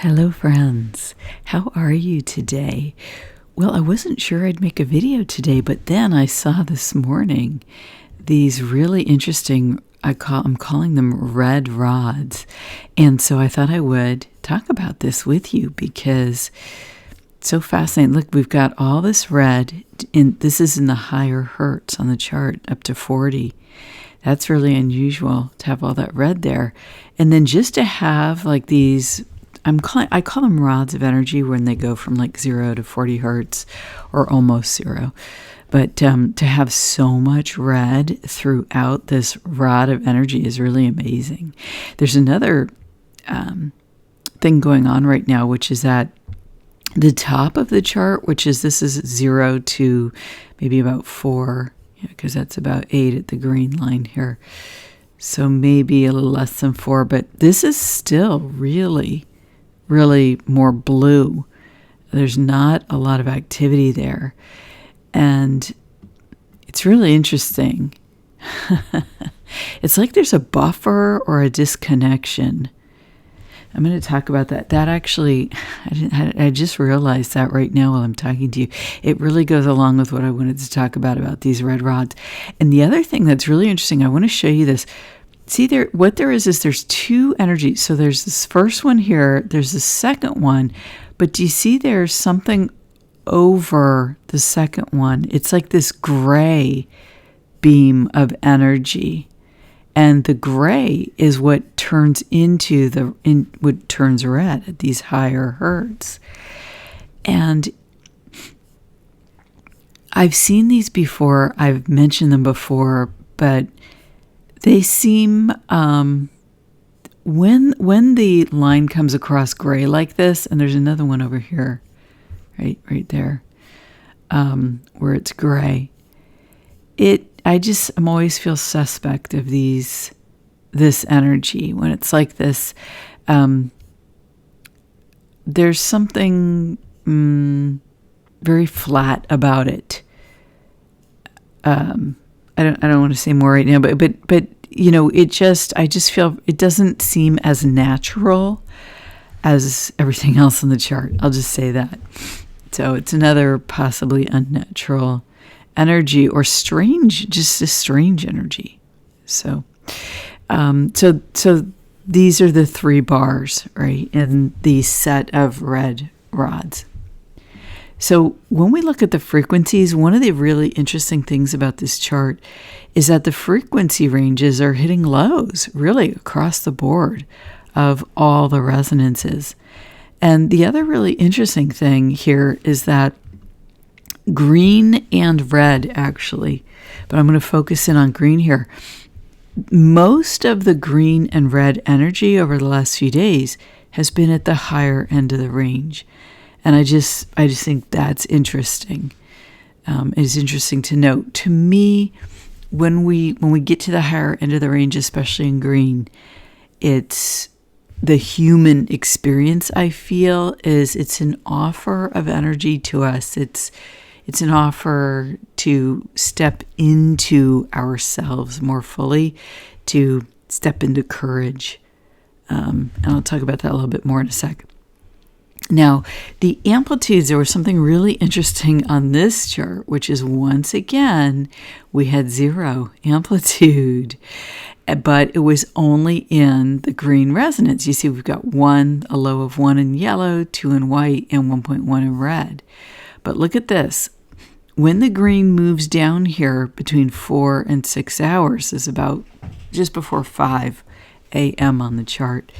Hello friends, how are you today? Well, I wasn't sure I'd make a video today, but then I saw this morning these really interesting, I'm calling them red rods. And so I thought I would talk about this with you because it's so fascinating. Look, we've got all this red, and this is in the higher hertz on the chart, up to 40. That's really unusual to have all that red there. And then just to have like these, I call them rods of energy when they go from like 0 to 40 hertz or almost 0. But to have so much red throughout this rod of energy is really amazing. There's another thing going on right now, which is at the top of the chart, this is 0 to maybe about 4, because that's about 8 at the green line here. So maybe a little less than 4, but this is still really more blue. There's not a lot of activity there. And it's really interesting. It's like there's a buffer or a disconnection. I'm going to talk about that. That actually, I just realized that right now while I'm talking to you. It really goes along with what I wanted to talk about these red rods. And the other thing that's really interesting, I want to show you this. See, what there is there's two energies. So there's this first one here, there's the second one, but do you see there's something over the second one? It's like this gray beam of energy. And the gray is what turns what turns red at these higher hertz. And I've seen these before, I've mentioned them before, but they seem, when the line comes across gray like this, and there's another one over here, right there, where it's gray, I'm always feel suspect of this energy when it's like this. There's something very flat about it. I don't want to say more right now, but I just feel it doesn't seem as natural as everything else on the chart. I'll just say that. So it's another possibly unnatural energy or just a strange energy. So these are the 3 bars, right, in the set of red rods. So when we look at the frequencies, one of the really interesting things about this chart is that the frequency ranges are hitting lows really across the board of all the resonances. And the other really interesting thing here is that green and red, actually, but I'm going to focus in on green here. Most of the green and red energy over the last few days has been at the higher end of the range. And I just think that's interesting. It's interesting to note. To me, when we get to the higher end of the range, especially in green, it's the human experience. I feel it's an offer of energy to us. It's an offer to step into ourselves more fully, to step into courage. And I'll talk about that a little bit more in a second. Now, the amplitudes, there was something really interesting on this chart, which is once again, we had 0 amplitude, but it was only in the green resonance. You see, we've got a low of 1 in yellow, 2 in white, and 1.1 in red. But look at this. When the green moves down here between 4 and 6 hours, is about just before 5 a.m. on the chart,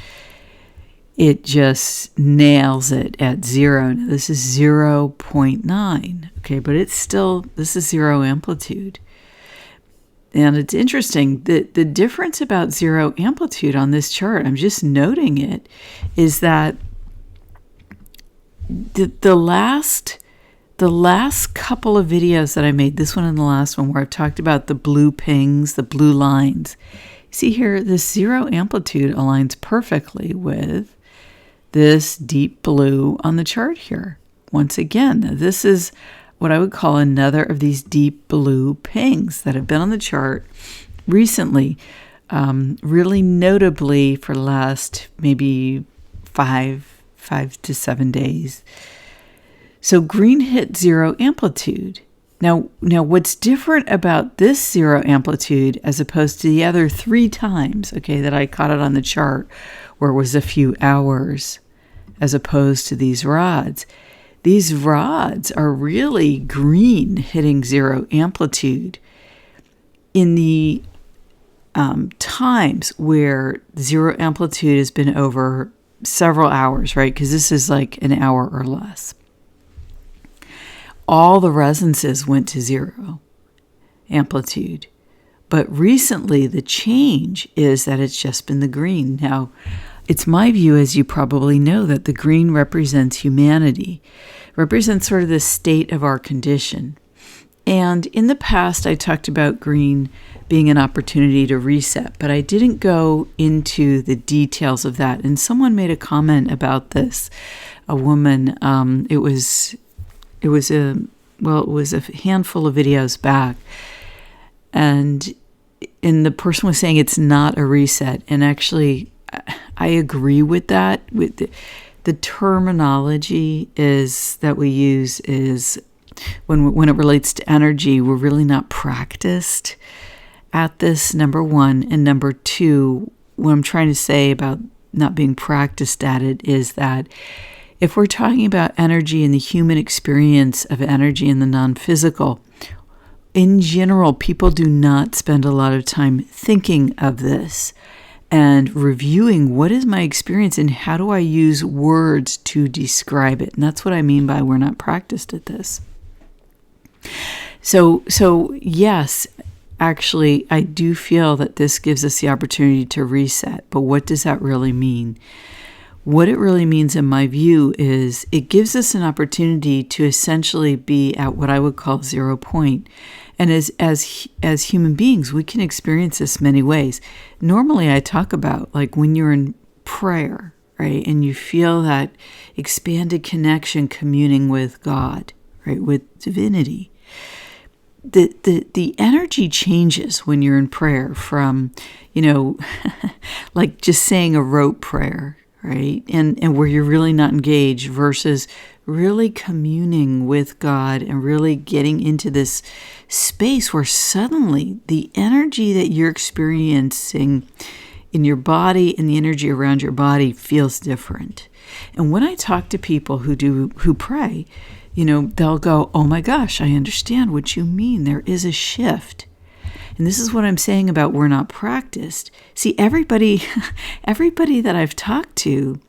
it just nails it at 0. Now, this is 0.9, okay, but this is 0 amplitude. And it's interesting, the difference about 0 amplitude on this chart, I'm just noting it, is that the last couple of videos that I made, this one and the last one, where I've talked about the blue pings, the blue lines, see here, this 0 amplitude aligns perfectly with this deep blue on the chart here. Once again, this is what I would call another of these deep blue pings that have been on the chart recently, really notably for the last maybe 5 5 to 7 days. So green hit zero amplitude. Now, what's different about this zero amplitude as opposed to the other 3 times, okay, that I caught it on the chart where it was a few hours, as opposed to these rods are really green hitting zero amplitude in the times where zero amplitude has been over several hours, right? Because this is like an hour or less. All the resonances went to zero amplitude. But recently, the change is that it's just been the green. Now, it's my view, as you probably know, that the green represents humanity, represents sort of the state of our condition. And in the past, I talked about green being an opportunity to reset, but I didn't go into the details of that. And someone made a comment about this, a woman. It was a handful of videos back, and the person was saying it's not a reset. And actually, I agree with that. With the terminology is that we use is when it relates to energy, we're really not practiced at this, number one. And number two, what I'm trying to say about not being practiced at it is that if we're talking about energy and the human experience of energy in the non-physical, in general, people do not spend a lot of time thinking of this and reviewing what is my experience and how do I use words to describe it. And that's what I mean by we're not practiced at this. So yes, actually, I do feel that this gives us the opportunity to reset. But what does that really mean? What it really means, in my view, is it gives us an opportunity to essentially be at what I would call 0 point. And as human beings, we can experience this many ways. Normally, I talk about like when you're in prayer, right, and you feel that expanded connection, communing with God, right, with divinity. The energy changes when you're in prayer from, like just saying a rote prayer, right? And where you're really not engaged versus really communing with God and really getting into this space where suddenly the energy that you're experiencing in your body and the energy around your body feels different. And when I talk to people who pray, they'll go, oh my gosh, I understand what you mean. There is a shift. And this is what I'm saying about we're not practiced. See, everybody that I've talked to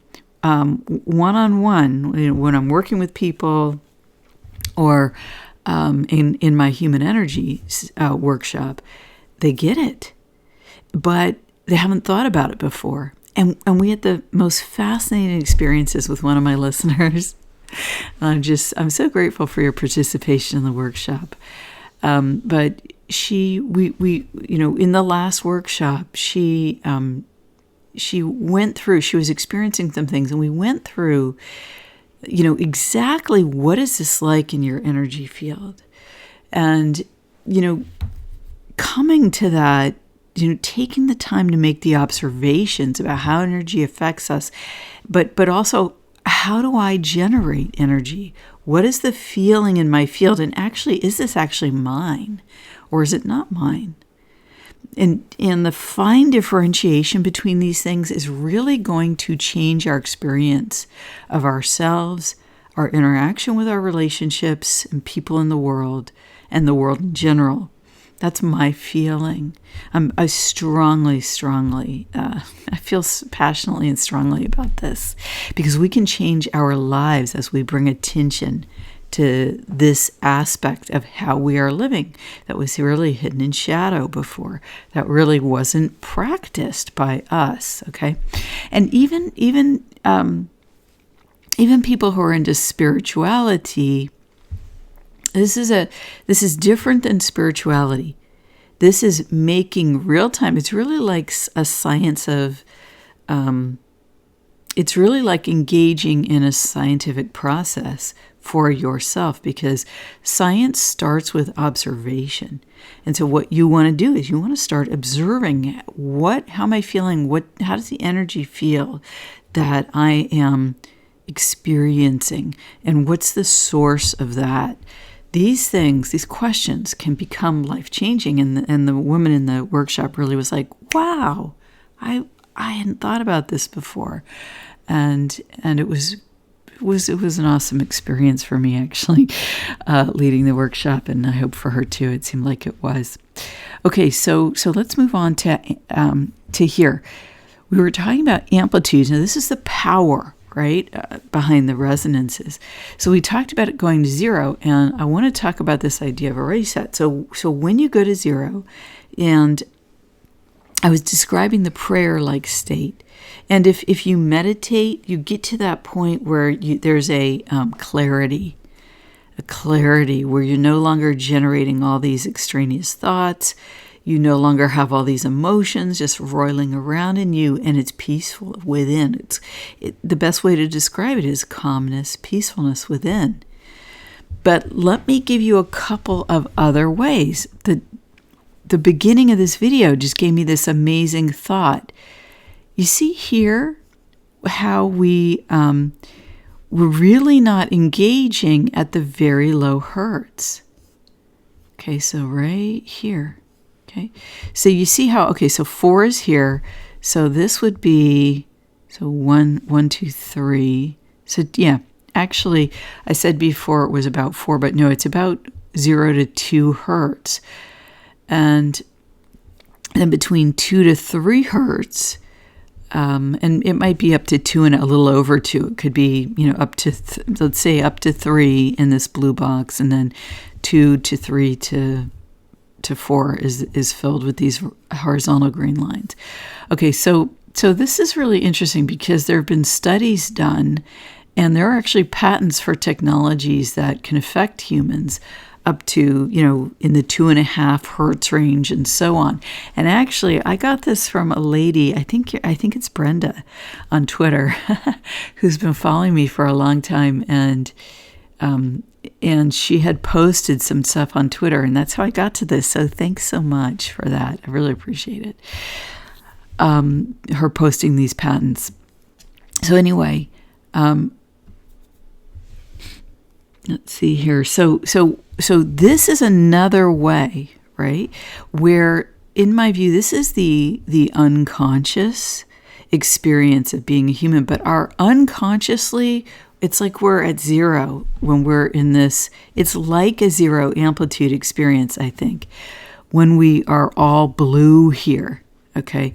one-on-one, when I'm working with people or in my human energy workshop, they get it. But they haven't thought about it before. And we had the most fascinating experiences with one of my listeners. I'm so grateful for your participation in the workshop. But we in the last workshop, she went through, she was experiencing some things, and we went through, exactly what is this like in your energy field? And, coming to that, taking the time to make the observations about how energy affects us, but also, how do I generate energy? What is the feeling in my field? And actually, is this actually mine or is it not mine? And the fine differentiation between these things is really going to change our experience of ourselves, our interaction with our relationships and people in the world and the world in general. That's my feeling. I strongly, I feel passionately and strongly about this because we can change our lives as we bring attention to this aspect of how we are living that was really hidden in shadow before, that really wasn't practiced by us, okay? And even people who are into spirituality, this is different than spirituality. This is making real time. It's really like a science of, it's really like engaging in a scientific process for yourself, because science starts with observation. And so what you want to do is you want to start observing how am I feeling? How does the energy feel that I am experiencing, and what's the source of that? These things, these questions can become life-changing. And the woman in the workshop really was like, wow, I hadn't thought about this before. And it was an awesome experience for me, actually, leading the workshop, and I hope for her too. It seemed like it was. Okay, so let's move on to here. We were talking about amplitudes. Now, this is the power, right, behind the resonances. So we talked about it going to zero, and I want to talk about this idea of a reset. So when you go to zero, and I was describing the prayer-like state, and if you meditate, you get to that point where there's a clarity where you're no longer generating all these extraneous thoughts. You no longer have all these emotions just roiling around in you, and it's peaceful within. The best way to describe it is calmness, peacefulness within. But let me give you a couple of other ways. The beginning of this video just gave me this amazing thought. You see here how we're really not engaging at the very low hertz. Okay, so right here. Okay, so you see how, okay, so 4 is here. So this would be, so 1, 2, 3. So yeah, actually, I said before it was about 4, but no, it's about 0 to 2 hertz. And then between 2 to 3 hertz, and it might be up to 2 and a little over 2. It could be, up to, let's say up to 3 in this blue box, and then 2 to 3 to 4 is filled with these horizontal green lines. Okay, so this is really interesting because there have been studies done, and there are actually patents for technologies that can affect humans up to, in the 2.5 hertz range and so on. And actually, I got this from a lady, I think it's Brenda on Twitter, who's been following me for a long time, and she had posted some stuff on Twitter, and that's how I got to this. So thanks so much for that. I really appreciate it. Her posting these patents. So anyway, let's see here. So this is another way, right? Where, in my view, this is the unconscious experience of being a human, but our unconsciously, it's like we're at zero when we're in this. It's like a zero amplitude experience, I think, when we are all blue here, okay?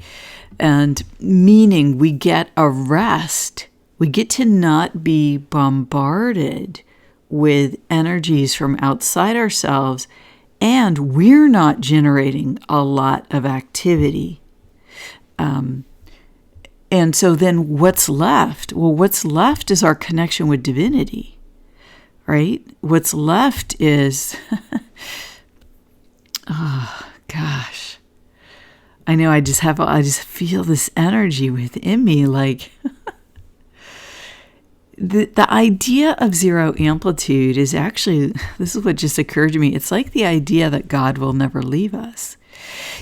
And meaning we get a rest. We get to not be bombarded with energies from outside ourselves, and we're not generating a lot of activity. And so then what's left? Well, what's left is our connection with divinity, right? What's left is, oh, gosh. I know I just feel this energy within me, like, the idea of zero amplitude is actually, this is what just occurred to me. It's like the idea that God will never leave us.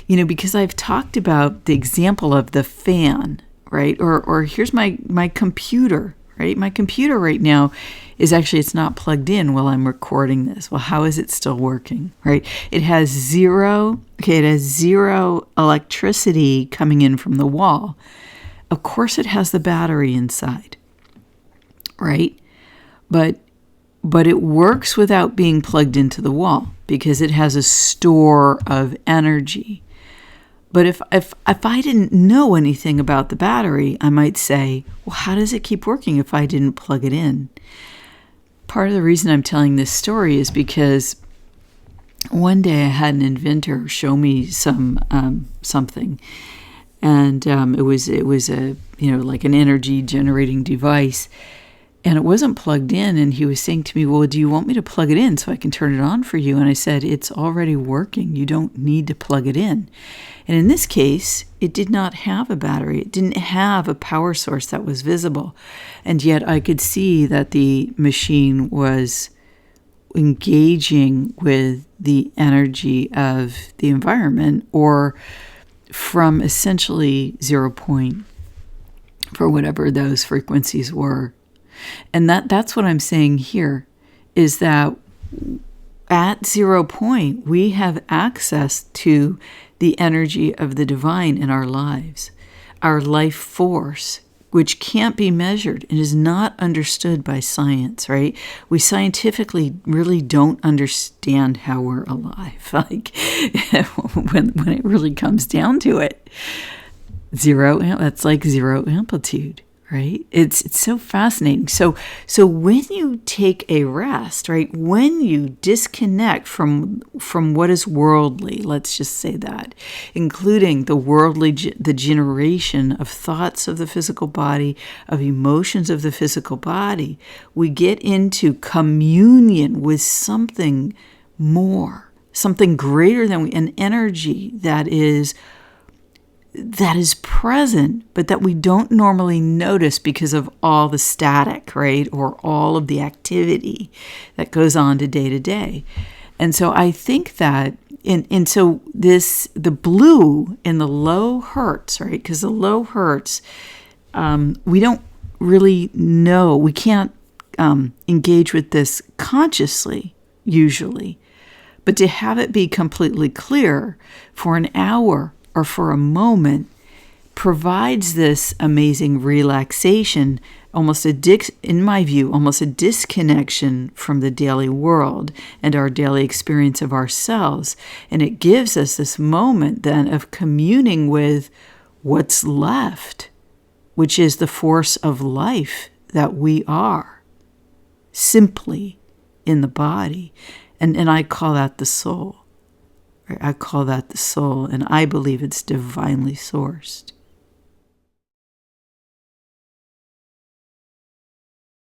Because I've talked about the example of the fan, right? Or here's my computer, right? My computer right now is actually, it's not plugged in while I'm recording this. Well, how is it still working, right? It has zero electricity coming in from the wall. Of course, it has the battery inside, right? But it works without being plugged into the wall because it has a store of energy. But if I didn't know anything about the battery, I might say, well, how does it keep working if I didn't plug it in? Part of the reason I'm telling this story is because one day I had an inventor show me something, and it was a like an energy generating device. And it wasn't plugged in, and he was saying to me, well, do you want me to plug it in so I can turn it on for you? And I said, it's already working. You don't need to plug it in. And in this case, it did not have a battery. It didn't have a power source that was visible. And yet I could see that the machine was engaging with the energy of the environment, or from essentially 0 point for whatever those frequencies were. And that's what I'm saying here, is that at 0 point, we have access to the energy of the divine in our lives, our life force, which can't be measured and is not understood by science, right? We scientifically really don't understand how we're alive, like when it really comes down to it. That's like zero amplitude, right? It's so fascinating. So when you take a rest, right? When you disconnect from what is worldly, let's just say that, including the generation of thoughts of the physical body, of emotions of the physical body, we get into communion with something more, something greater than an energy that is present, but that we don't normally notice because of all the static, right? Or all of the activity that goes on to day. And so I think that, so the blue in the low hertz, right? Because the low hertz, we don't really know, we can't engage with this consciously, usually. But to have it be completely clear for an hour or for a moment provides this amazing relaxation, in my view, almost a disconnection from the daily world and our daily experience of ourselves. And it gives us this moment then of communing with what's left, which is the force of life that we are, simply in the body. And I call that the soul. I call that the soul, and I believe it's divinely sourced.